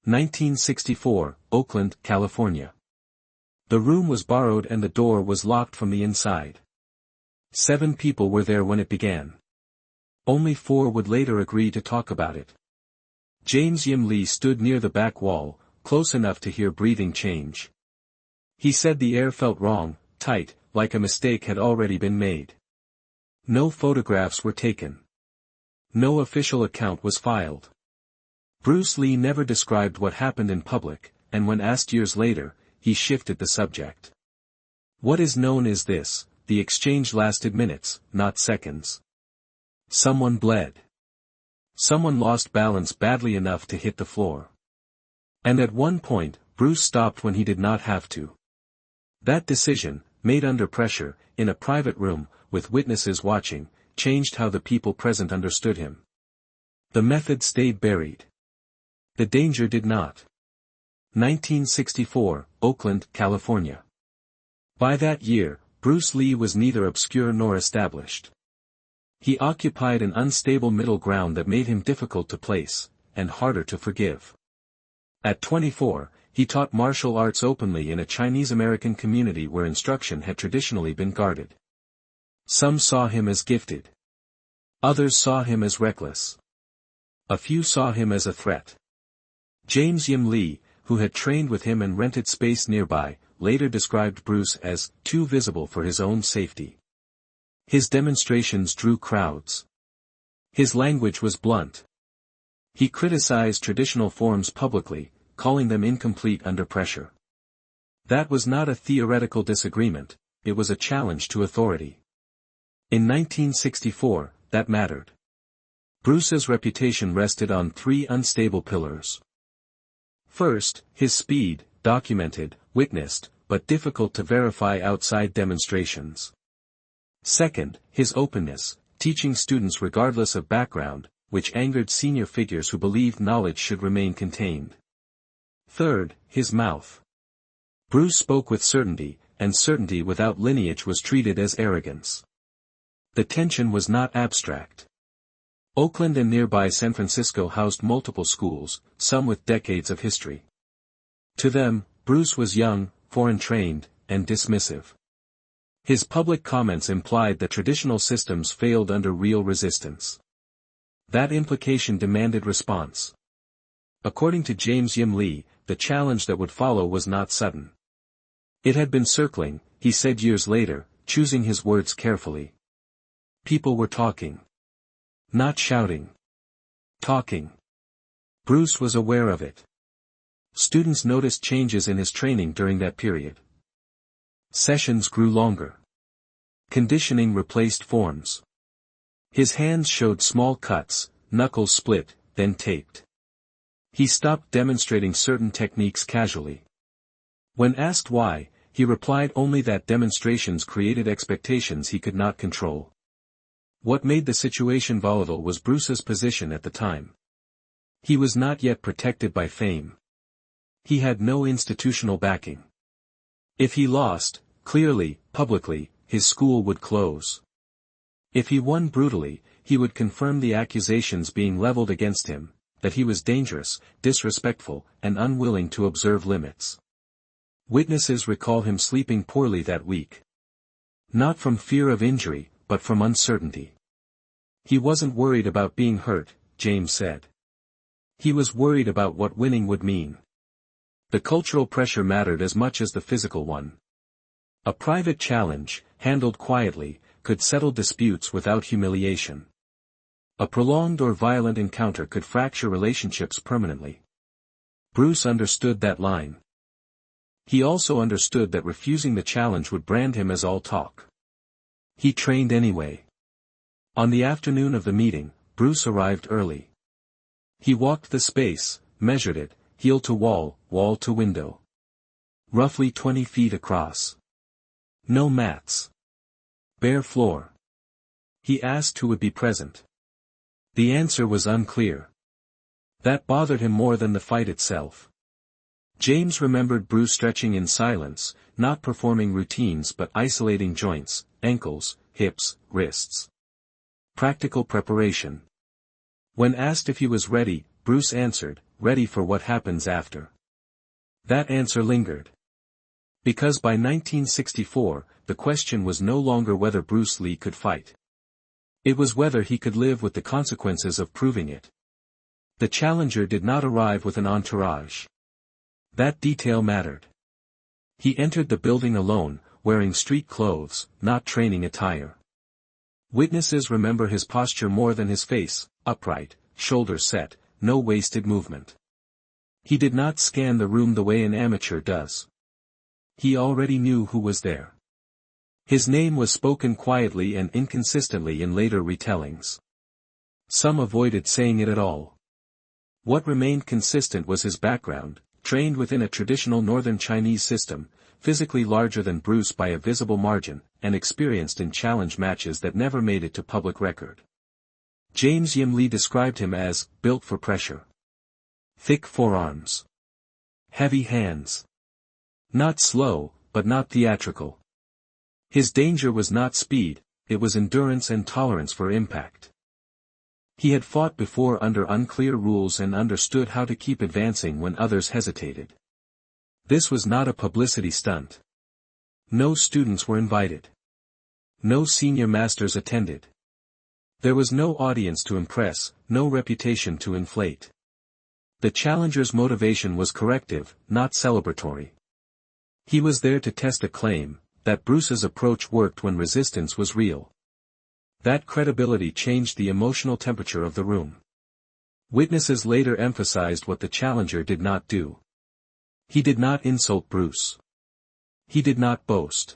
1964, Oakland, California. The room was borrowed and the door was locked from the inside. 7 people were there when it began. Only 4 would later agree to talk about it. James Yim Lee stood near the back wall, close enough to hear breathing change. He said the air felt wrong, tight, like a mistake had already been made. No photographs were taken. No official account was filed. Bruce Lee never described what happened in public, and when asked years later, he shifted the subject. What is known is this: the exchange lasted minutes, not seconds. Someone bled. Someone lost balance badly enough to hit the floor. And at one point, Bruce stopped when he did not have to. That decision, made under pressure, in a private room, with witnesses watching, changed how the people present understood him. The method stayed buried. The danger did not. 1964, Oakland, California. By that year, Bruce Lee was neither obscure nor established. He occupied an unstable middle ground that made him difficult to place, and harder to forgive. At 24, he taught martial arts openly in a Chinese-American community where instruction had traditionally been guarded. Some saw him as gifted. Others saw him as reckless. A few saw him as a threat. James Yim Lee, who had trained with him and rented space nearby, later described Bruce as too visible for his own safety. His demonstrations drew crowds. His language was blunt. He criticized traditional forms publicly, calling them incomplete under pressure. That was not a theoretical disagreement, it was a challenge to authority. In 1964, that mattered. Bruce's reputation rested on 3 unstable pillars. First, his speed, documented, witnessed, but difficult to verify outside demonstrations. Second, his openness, teaching students regardless of background, which angered senior figures who believed knowledge should remain contained. Third, his mouth. Bruce spoke with certainty, and certainty without lineage was treated as arrogance. The tension was not abstract. Oakland and nearby San Francisco housed multiple schools, some with decades of history. To them, Bruce was young, foreign-trained, and dismissive. His public comments implied that traditional systems failed under real resistance. That implication demanded response. According to James Yim Lee, the challenge that would follow was not sudden. It had been circling, he said years later, choosing his words carefully. People were talking. Not shouting. Talking. Bruce was aware of it. Students noticed changes in his training during that period. Sessions grew longer. Conditioning replaced forms. His hands showed small cuts, knuckles split, then taped. He stopped demonstrating certain techniques casually. When asked why, he replied only that demonstrations created expectations he could not control. What made the situation volatile was Bruce's position at the time. He was not yet protected by fame. He had no institutional backing. If he lost, clearly, publicly, his school would close. If he won brutally, he would confirm the accusations being leveled against him, that he was dangerous, disrespectful, and unwilling to observe limits. Witnesses recall him sleeping poorly that week. Not from fear of injury, but from uncertainty. He wasn't worried about being hurt, James said. He was worried about what winning would mean. The cultural pressure mattered as much as the physical one. A private challenge, handled quietly, could settle disputes without humiliation. A prolonged or violent encounter could fracture relationships permanently. Bruce understood that line. He also understood that refusing the challenge would brand him as all talk. He trained anyway. On the afternoon of the meeting, Bruce arrived early. He walked the space, measured it, heel to wall, wall to window. Roughly 20 feet across. No mats. Bare floor. He asked who would be present. The answer was unclear. That bothered him more than the fight itself. James remembered Bruce stretching in silence, not performing routines but isolating joints, ankles, hips, wrists. Practical preparation. When asked if he was ready, Bruce answered, ready for what happens after. That answer lingered. Because by 1964, the question was no longer whether Bruce Lee could fight. It was whether he could live with the consequences of proving it. The challenger did not arrive with an entourage. That detail mattered. He entered the building alone, wearing street clothes, not training attire. Witnesses remember his posture more than his face, upright, shoulders set, no wasted movement. He did not scan the room the way an amateur does. He already knew who was there. His name was spoken quietly and inconsistently in later retellings. Some avoided saying it at all. What remained consistent was his background, trained within a traditional northern Chinese system, physically larger than Bruce by a visible margin, and experienced in challenge matches that never made it to public record. James Yim Lee described him as, built for pressure. Thick forearms. Heavy hands. Not slow, but not theatrical. His danger was not speed, it was endurance and tolerance for impact. He had fought before under unclear rules and understood how to keep advancing when others hesitated. This was not a publicity stunt. No students were invited. No senior masters attended. There was no audience to impress, no reputation to inflate. The challenger's motivation was corrective, not celebratory. He was there to test a claim, that Bruce's approach worked when resistance was real. That credibility changed the emotional temperature of the room. Witnesses later emphasized what the challenger did not do. He did not insult Bruce. He did not boast.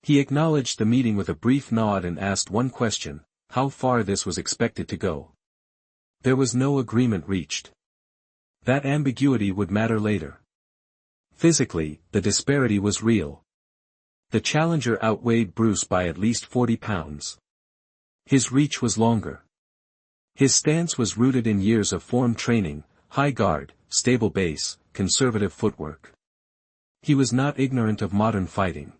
He acknowledged the meeting with a brief nod and asked one question, how far this was expected to go. There was no agreement reached. That ambiguity would matter later. Physically, the disparity was real. The challenger outweighed Bruce by at least 40 pounds. His reach was longer. His stance was rooted in years of form training, high guard, stable base, conservative footwork. He was not ignorant of modern fighting.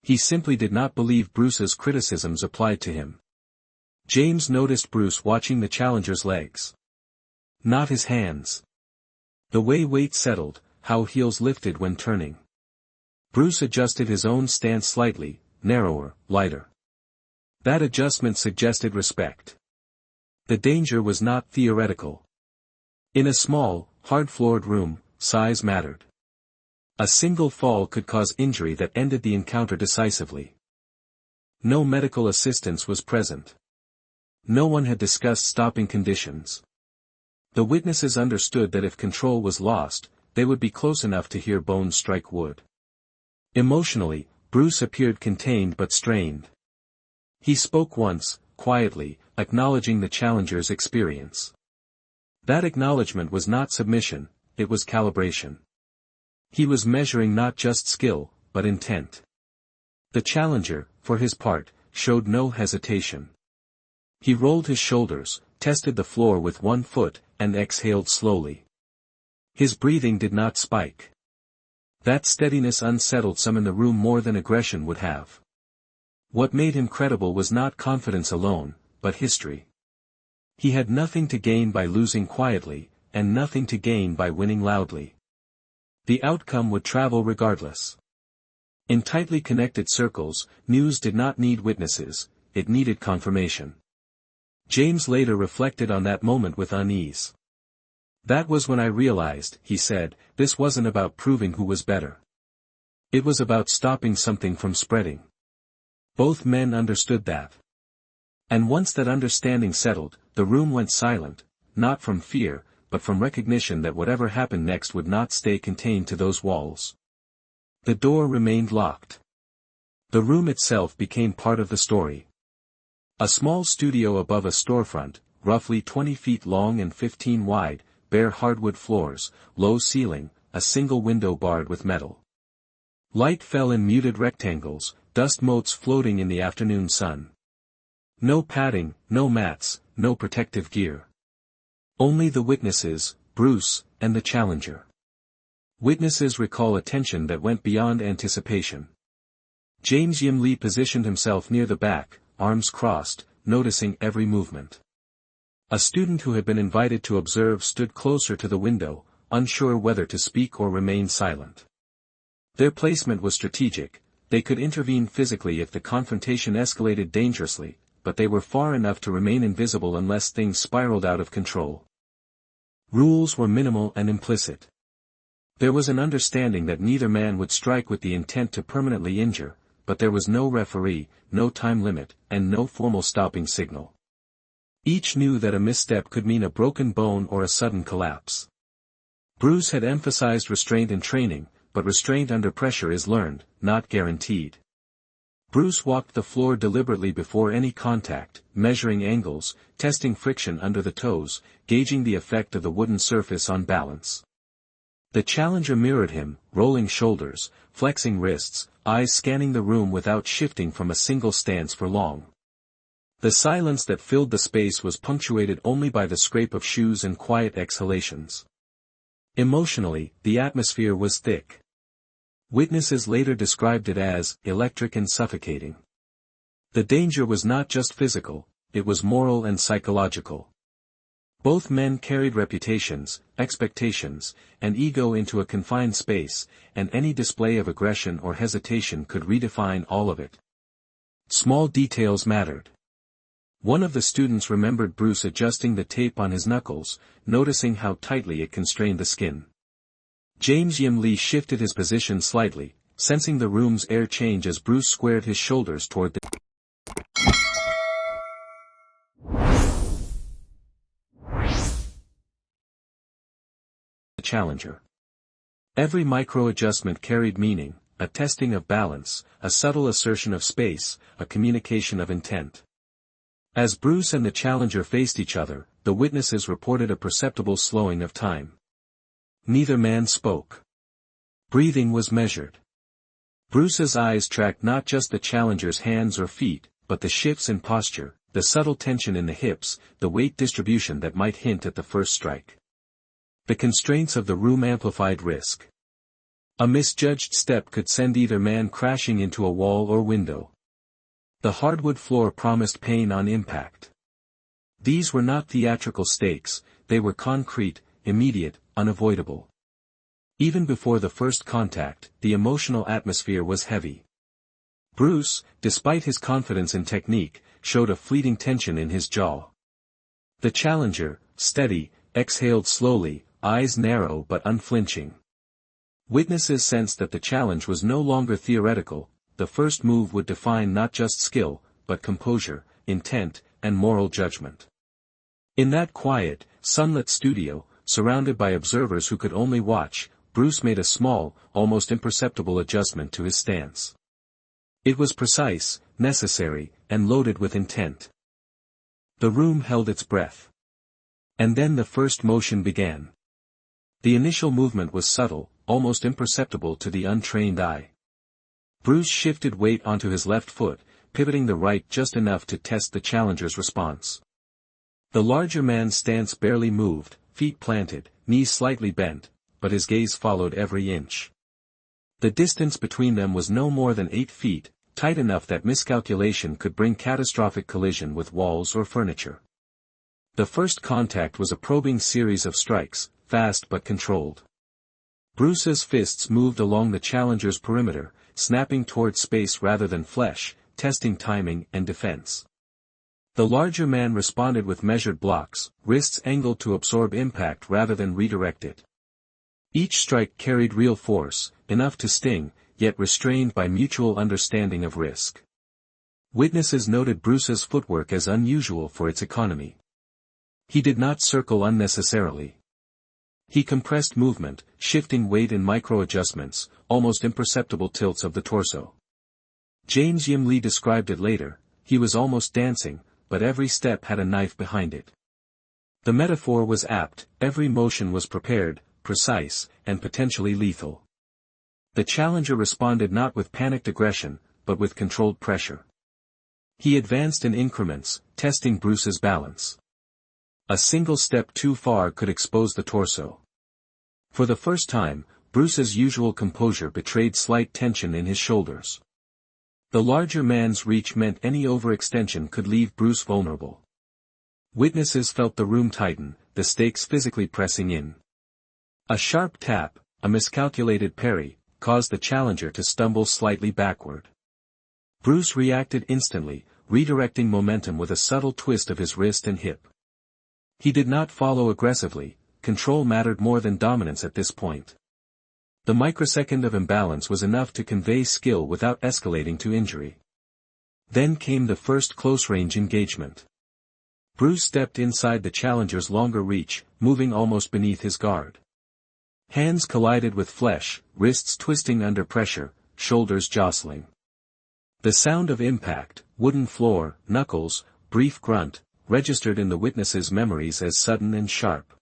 He simply did not believe Bruce's criticisms applied to him. James noticed Bruce watching the challenger's legs. Not his hands. The way weight settled, how heels lifted when turning. Bruce adjusted his own stance slightly, narrower, lighter. That adjustment suggested respect. The danger was not theoretical. In a small, hard-floored room, size mattered. A single fall could cause injury that ended the encounter decisively. No medical assistance was present. No one had discussed stopping conditions. The witnesses understood that if control was lost, they would be close enough to hear bones strike wood. Emotionally, Bruce appeared contained but strained. He spoke once, quietly, acknowledging the challenger's experience. That acknowledgement was not submission, it was calibration. He was measuring not just skill, but intent. The challenger, for his part, showed no hesitation. He rolled his shoulders, tested the floor with one foot, and exhaled slowly. His breathing did not spike. That steadiness unsettled some in the room more than aggression would have. What made him credible was not confidence alone, but history. He had nothing to gain by losing quietly, and nothing to gain by winning loudly. The outcome would travel regardless. In tightly connected circles, news did not need witnesses, it needed confirmation. James later reflected on that moment with unease. That was when I realized, he said, this wasn't about proving who was better. It was about stopping something from spreading. Both men understood that. And once that understanding settled, the room went silent, not from fear, but from recognition that whatever happened next would not stay contained to those walls. The door remained locked. The room itself became part of the story. A small studio above a storefront, roughly 20 feet long and 15 wide, bare hardwood floors, low ceiling, a single window barred with metal. Light fell in muted rectangles, dust motes floating in the afternoon sun. No padding, no mats, no protective gear. Only the witnesses, Bruce, and the challenger. Witnesses recall a tension that went beyond anticipation. James Yim Lee positioned himself near the back, arms crossed, noticing every movement. A student who had been invited to observe stood closer to the window, unsure whether to speak or remain silent. Their placement was strategic. They could intervene physically if the confrontation escalated dangerously, but they were far enough to remain invisible unless things spiraled out of control. Rules were minimal and implicit. There was an understanding that neither man would strike with the intent to permanently injure, but there was no referee, no time limit, and no formal stopping signal. Each knew that a misstep could mean a broken bone or a sudden collapse. Bruce had emphasized restraint in training, but restraint under pressure is learned, not guaranteed. Bruce walked the floor deliberately before any contact, measuring angles, testing friction under the toes, gauging the effect of the wooden surface on balance. The challenger mirrored him, rolling shoulders, flexing wrists, eyes scanning the room without shifting from a single stance for long. The silence that filled the space was punctuated only by the scrape of shoes and quiet exhalations. Emotionally, the atmosphere was thick. Witnesses later described it as electric and suffocating. The danger was not just physical, it was moral and psychological. Both men carried reputations, expectations, and ego into a confined space, and any display of aggression or hesitation could redefine all of it. Small details mattered. One of the students remembered Bruce adjusting the tape on his knuckles, noticing how tightly it constrained the skin. James Yim Lee shifted his position slightly, sensing the room's air change as Bruce squared his shoulders toward the challenger. Every micro-adjustment carried meaning, a testing of balance, a subtle assertion of space, a communication of intent. As Bruce and the challenger faced each other, the witnesses reported a perceptible slowing of time. Neither man spoke. Breathing was measured. Bruce's eyes tracked not just the challenger's hands or feet, but the shifts in posture, the subtle tension in the hips, the weight distribution that might hint at the first strike. The constraints of the room amplified risk. A misjudged step could send either man crashing into a wall or window. The hardwood floor promised pain on impact. These were not theatrical stakes, they were concrete, immediate, unavoidable. Even before the first contact, the emotional atmosphere was heavy. Bruce, despite his confidence in technique, showed a fleeting tension in his jaw. The challenger, steady, exhaled slowly, eyes narrow but unflinching. Witnesses sensed that the challenge was no longer theoretical. The first move would define not just skill, but composure, intent, and moral judgment. In that quiet, sunlit studio, surrounded by observers who could only watch, Bruce made a small, almost imperceptible adjustment to his stance. It was precise, necessary, and loaded with intent. The room held its breath. And then the first motion began. The initial movement was subtle, almost imperceptible to the untrained eye. Bruce shifted weight onto his left foot, pivoting the right just enough to test the challenger's response. The larger man's stance barely moved, feet planted, knees slightly bent, but his gaze followed every inch. The distance between them was no more than 8 feet, tight enough that miscalculation could bring catastrophic collision with walls or furniture. The first contact was a probing series of strikes, fast but controlled. Bruce's fists moved along the challenger's perimeter, snapping toward space rather than flesh, testing timing and defense. The larger man responded with measured blocks, wrists angled to absorb impact rather than redirect it. Each strike carried real force, enough to sting, yet restrained by mutual understanding of risk. Witnesses noted Bruce's footwork as unusual for its economy. He did not circle unnecessarily. He compressed movement, shifting weight in micro-adjustments, almost imperceptible tilts of the torso. James Yim Lee described it later, he was almost dancing, but every step had a knife behind it. The metaphor was apt, every motion was prepared, precise, and potentially lethal. The challenger responded not with panicked aggression, but with controlled pressure. He advanced in increments, testing Bruce's balance. A single step too far could expose the torso. For the first time, Bruce's usual composure betrayed slight tension in his shoulders. The larger man's reach meant any overextension could leave Bruce vulnerable. Witnesses felt the room tighten, the stakes physically pressing in. A sharp tap, a miscalculated parry, caused the challenger to stumble slightly backward. Bruce reacted instantly, redirecting momentum with a subtle twist of his wrist and hip. He did not follow aggressively, control mattered more than dominance at this point. The microsecond of imbalance was enough to convey skill without escalating to injury. Then came the first close-range engagement. Bruce stepped inside the challenger's longer reach, moving almost beneath his guard. Hands collided with flesh, wrists twisting under pressure, shoulders jostling. The sound of impact, wooden floor, knuckles, brief grunt, registered in the witnesses' memories as sudden and sharp.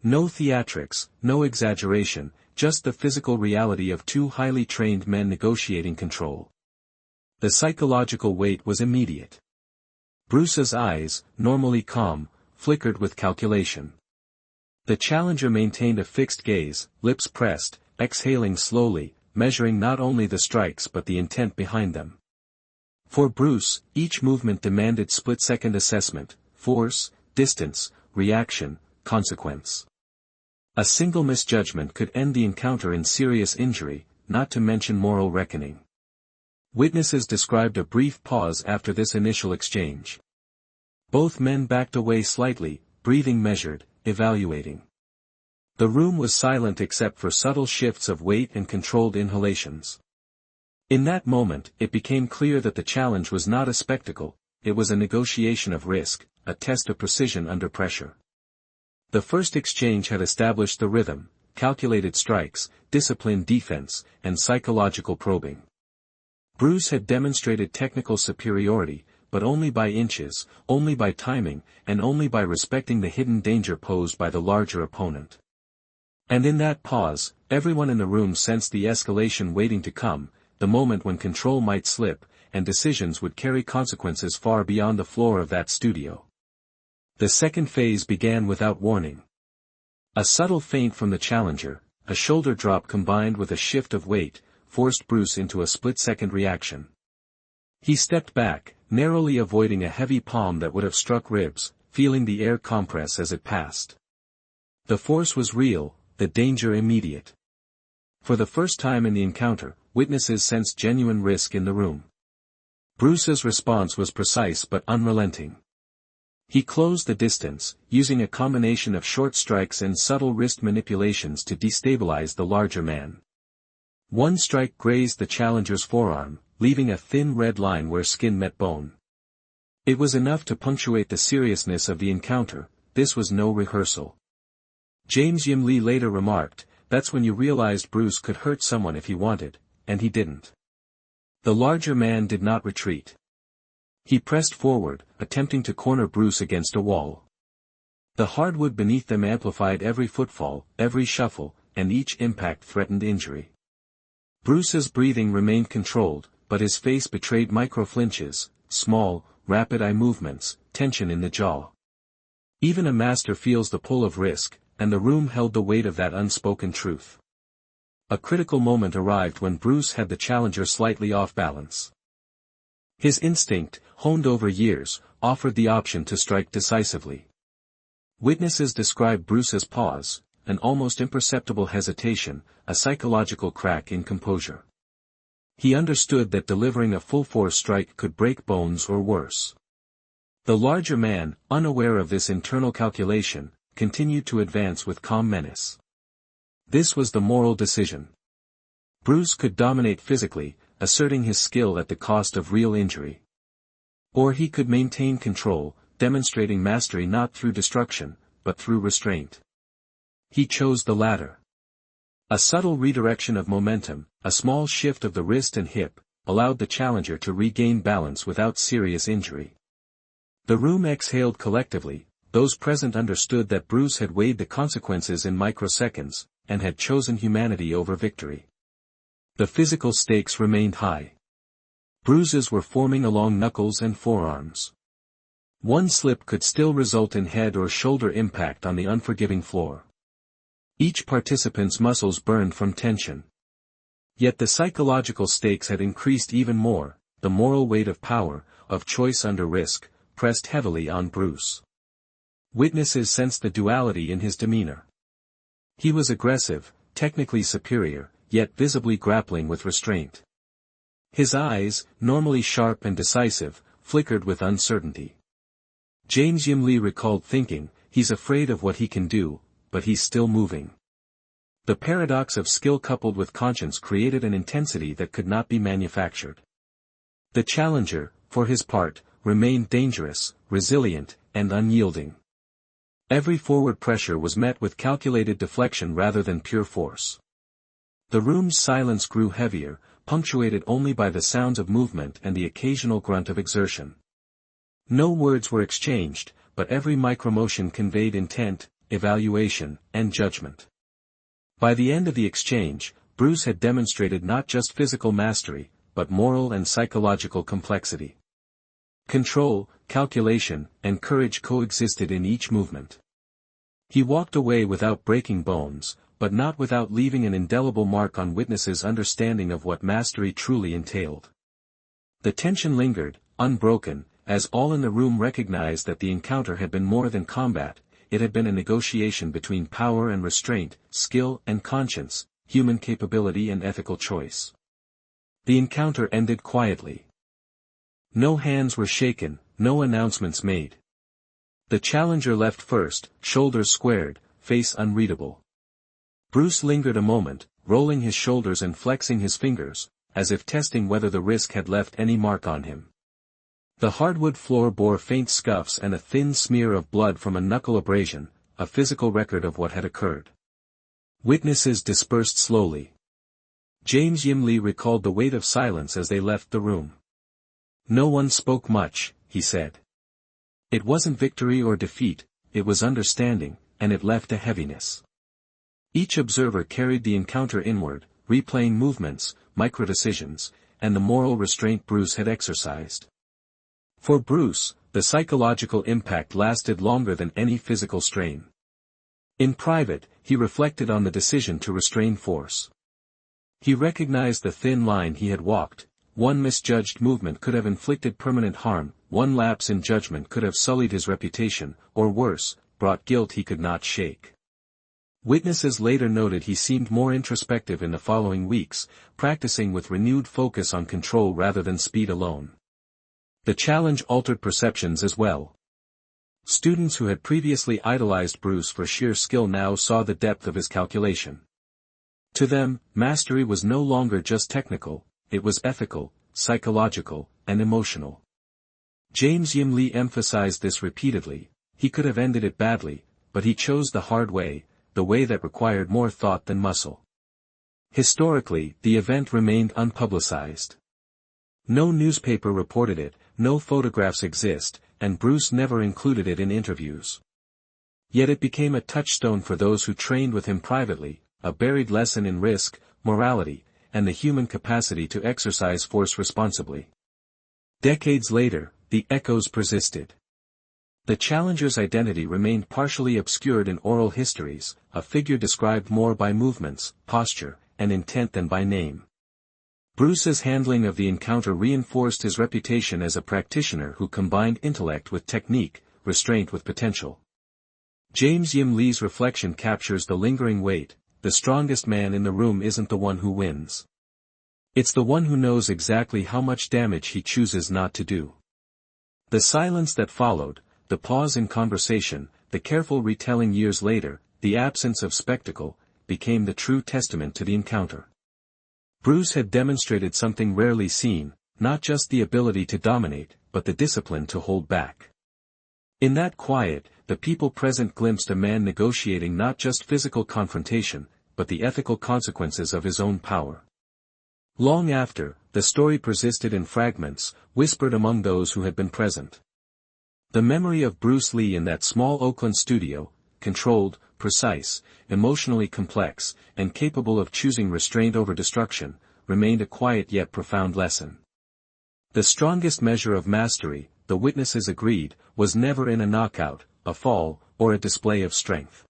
No theatrics, no exaggeration, just the physical reality of two highly trained men negotiating control. The psychological weight was immediate. Bruce's eyes, normally calm, flickered with calculation. The challenger maintained a fixed gaze, lips pressed, exhaling slowly, measuring not only the strikes but the intent behind them. For Bruce, each movement demanded split-second assessment, force, distance, reaction, consequence. A single misjudgment could end the encounter in serious injury, not to mention moral reckoning. Witnesses described a brief pause after this initial exchange. Both men backed away slightly, breathing measured, evaluating. The room was silent except for subtle shifts of weight and controlled inhalations. In that moment, it became clear that the challenge was not a spectacle, it was a negotiation of risk, a test of precision under pressure. The first exchange had established the rhythm, calculated strikes, disciplined defense, and psychological probing. Bruce had demonstrated technical superiority, but only by inches, only by timing, and only by respecting the hidden danger posed by the larger opponent. And in that pause, everyone in the room sensed the escalation waiting to come, the moment when control might slip, and decisions would carry consequences far beyond the floor of that studio. The second phase began without warning. A subtle feint from the challenger, a shoulder drop combined with a shift of weight, forced Bruce into a split-second reaction. He stepped back, narrowly avoiding a heavy palm that would have struck ribs, feeling the air compress as it passed. The force was real, the danger immediate. For the first time in the encounter, witnesses sensed genuine risk in the room. Bruce's response was precise but unrelenting. He closed the distance, using a combination of short strikes and subtle wrist manipulations to destabilize the larger man. One strike grazed the challenger's forearm, leaving a thin red line where skin met bone. It was enough to punctuate the seriousness of the encounter. This was no rehearsal. James Yim Lee later remarked, "That's when you realized Bruce could hurt someone if he wanted, and he didn't." The larger man did not retreat. He pressed forward, attempting to corner Bruce against a wall. The hardwood beneath them amplified every footfall, every shuffle, and each impact threatened injury. Bruce's breathing remained controlled, but his face betrayed micro-flinches, small, rapid eye movements, tension in the jaw. Even a master feels the pull of risk, and the room held the weight of that unspoken truth. A critical moment arrived when Bruce had the challenger slightly off balance. His instinct, honed over years, offered the option to strike decisively. Witnesses described Bruce's pause, an almost imperceptible hesitation, a psychological crack in composure. He understood that delivering a full-force strike could break bones or worse. The larger man, unaware of this internal calculation, continued to advance with calm menace. This was the moral decision. Bruce could dominate physically, asserting his skill at the cost of real injury. Or he could maintain control, demonstrating mastery not through destruction, but through restraint. He chose the latter. A subtle redirection of momentum, a small shift of the wrist and hip, allowed the challenger to regain balance without serious injury. The room exhaled collectively. Those present understood that Bruce had weighed the consequences in microseconds, and had chosen humanity over victory. The physical stakes remained high. Bruises were forming along knuckles and forearms. One slip could still result in head or shoulder impact on the unforgiving floor. Each participant's muscles burned from tension. Yet the psychological stakes had increased even more, the moral weight of power, of choice under risk, pressed heavily on Bruce. Witnesses sensed the duality in his demeanor. He was aggressive, technically superior, yet visibly grappling with restraint. His eyes, normally sharp and decisive, flickered with uncertainty. James Yim Lee recalled thinking, "He's afraid of what he can do, but he's still moving." The paradox of skill coupled with conscience created an intensity that could not be manufactured. The challenger, for his part, remained dangerous, resilient, and unyielding. Every forward pressure was met with calculated deflection rather than pure force. The room's silence grew heavier, punctuated only by the sounds of movement and the occasional grunt of exertion. No words were exchanged, but every micromotion conveyed intent, evaluation, and judgment. By the end of the exchange, Bruce had demonstrated not just physical mastery, but moral and psychological complexity. Control, calculation, and courage coexisted in each movement. He walked away without breaking bones, but not without leaving an indelible mark on witnesses' understanding of what mastery truly entailed. The tension lingered, unbroken, as all in the room recognized that the encounter had been more than combat, it had been a negotiation between power and restraint, skill and conscience, human capability and ethical choice. The encounter ended quietly. No hands were shaken, no announcements made. The challenger left first, shoulders squared, face unreadable. Bruce lingered a moment, rolling his shoulders and flexing his fingers, as if testing whether the risk had left any mark on him. The hardwood floor bore faint scuffs and a thin smear of blood from a knuckle abrasion, a physical record of what had occurred. Witnesses dispersed slowly. James Yim Lee recalled the weight of silence as they left the room. "No one spoke much," he said. "It wasn't victory or defeat, it was understanding, and it left a heaviness." Each observer carried the encounter inward, replaying movements, microdecisions, and the moral restraint Bruce had exercised. For Bruce, the psychological impact lasted longer than any physical strain. In private, he reflected on the decision to restrain force. He recognized the thin line he had walked. One misjudged movement could have inflicted permanent harm, one lapse in judgment could have sullied his reputation, or worse, brought guilt he could not shake. Witnesses later noted he seemed more introspective in the following weeks, practicing with renewed focus on control rather than speed alone. The challenge altered perceptions as well. Students who had previously idolized Bruce for sheer skill now saw the depth of his calculation. To them, mastery was no longer just technical, it was ethical, psychological, and emotional. James Yim Lee emphasized this repeatedly. He could have ended it badly, but he chose the hard way, the way that required more thought than muscle. Historically, the event remained unpublicized. No newspaper reported it, no photographs exist, and Bruce never included it in interviews. Yet it became a touchstone for those who trained with him privately, a buried lesson in risk, morality, and the human capacity to exercise force responsibly. Decades later, the echoes persisted. The challenger's identity remained partially obscured in oral histories, a figure described more by movements, posture, and intent than by name. Bruce's handling of the encounter reinforced his reputation as a practitioner who combined intellect with technique, restraint with potential. James Yim Lee's reflection captures the lingering weight: the strongest man in the room isn't the one who wins. It's the one who knows exactly how much damage he chooses not to do. The silence that followed, the pause in conversation, the careful retelling years later, the absence of spectacle, became the true testament to the encounter. Bruce had demonstrated something rarely seen, not just the ability to dominate, but the discipline to hold back. In that quiet, the people present glimpsed a man negotiating not just physical confrontation, but the ethical consequences of his own power. Long after, the story persisted in fragments, whispered among those who had been present. The memory of Bruce Lee in that small Oakland studio, controlled, precise, emotionally complex, and capable of choosing restraint over destruction, remained a quiet yet profound lesson. The strongest measure of mastery, the witnesses agreed, was never in a knockout, a fall, or a display of strength.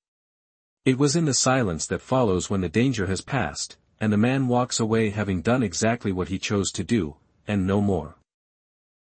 It was in the silence that follows when the danger has passed, and the man walks away having done exactly what he chose to do, and no more.